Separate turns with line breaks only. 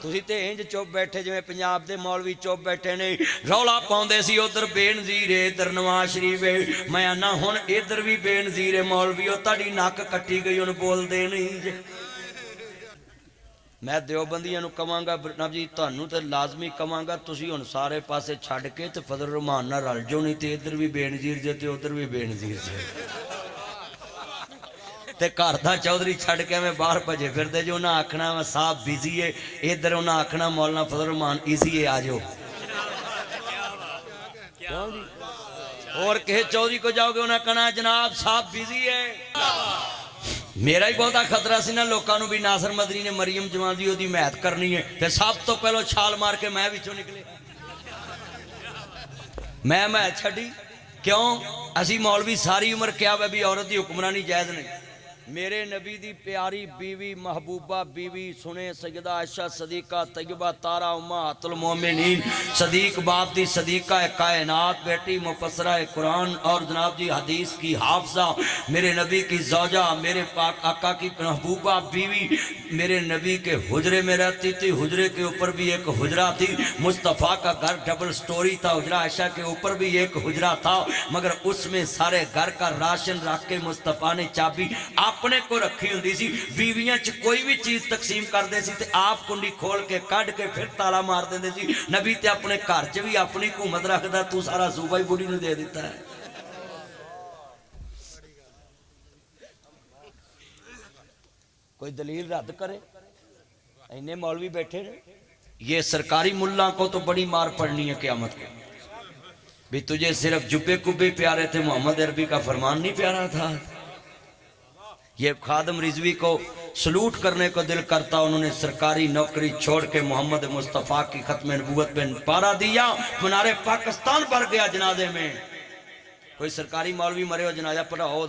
ਤੁਸੀਂ ਤੇ ਇੰਜ ਚੁੱਪ ਬੈਠੇ ਜਿਵੇਂ ਪੰਜਾਬ ਦੇ ਮੌਲਵੀ ਚੁੱਪ ਬੈਠੇ ਨੇ ਰੌਲਾ ਪਾਉਂਦੇ ਸੀ ਉਧਰ ਬੇਨਜ਼ੀਰ ਇਧਰ ਨਵਾਜ਼ ਸ਼ਰੀਫ ਮੈਂ ਆਨਾ ਹੁਣ ਇਧਰ ਵੀ ਬੇਨਜ਼ੀਰ ਮੌਲਵੀ ਉਹ ਤੁਹਾਡੀ ਨੱਕ ਕੱਟੀ ਗਈ ਹੁਣ ਬੋਲਦੇ ਨਹੀਂ ਜੇ ਮੈਂ ਦਿਓਬੰਦੀਆਂ ਨੂੰ ਕਵਾਂਗਾ ਜਨਾਬ ਜੀ ਤੁਹਾਨੂੰ ਤੇ ਲਾਜ਼ਮੀ ਕਵਾਂਗਾ ਤੁਸੀਂ ਹੁਣ ਸਾਰੇ ਪਾਸੇ ਛੱਡ ਕੇ ਤੇ ਫਜ਼ਲ ਰਹਿਮਾਨ ਨਾਲ ਰਲ ਜਾਓ ਨਹੀਂ ਤੇ ਇਧਰ ਵੀ ਬੇਨਜ਼ੀਰ ਜੇ ਤੇ ਉਧਰ ਵੀ ਬੇਨਜ਼ੀਰ ਜੇ تے گھر دا چودھری چھڑ کے میں باہر بھجے پھر دے جو انہاں آکھنا میں صاحب بیزی ہے ادھر انہاں آکھنا مولانا فضل الرحمان ایزی ہے آجو اور کہے چودھری کو جاؤ گے انہاں کہنا جناب صاحب بیزی ہے میرا ہی بہتا خطرہ سی نا لوکانو بھی ناصر مدنی نے مریم جوان دی دی محت کرنی ہے تے صاحب تو پہلو چھال مار کے میں بھی چو نکلے میں چھڑی کیوں اسی مولوی ساری عمر کیا ہے بھی عورت دی حکمرانی جائز نہیں میرے نبی دی پیاری بیوی محبوبہ بیوی سنے سیدہ عائشہ صدیقہ طیبہ تارہ امہات المومنین صدیق باپ دی صدیقہ کائنات بیٹی مفسرہ قرآن اور جناب جی حدیث کی حافظہ میرے نبی کی زوجہ میرے پاک آقا کی محبوبہ بیوی میرے نبی کے حجرے میں رہتی تھی حجرے کے اوپر بھی ایک حجرہ تھی مصطفیٰ کا گھر ڈبل سٹوری تھا حجرہ عائشہ کے اوپر بھی ایک حجرہ تھا مگر اس میں سارے گھر کا راشن رکھ کے مصطفیٰ نے چابی اپنے کو رکھی ہوندی سی بیویاں کوئی بھی چیز تقسیم کر دے سی تے آپ کنڈی کھول کے کڈ کے پھر تالا مار دے سی نبی تے اپنے گھر چ بھی اپنی حکومت رکھدا تو سارا صوبہ ہی بوڑھی نے دے دیتا ہے کوئی دلیل رد کرے اینے مولوی بیٹھے یہ سرکاری ملہ کو تو بڑی مار پڑنی ہے قیامت کے بھی تجھے صرف جبے کبے پیارے تھے محمد عربی کا فرمان نہیں پیارا تھا یہ خادم رضوی کو سلوٹ کرنے کو دل کرتا انہوں نے سرکاری نوکری چھوڑ کے محمد مصطفیٰ کی ختم نبوت پہ پارا دیا منارے پاکستان بھر گیا جنازے میں کوئی سرکاری مولوی مرے ہو جنازہ پڑھا ہو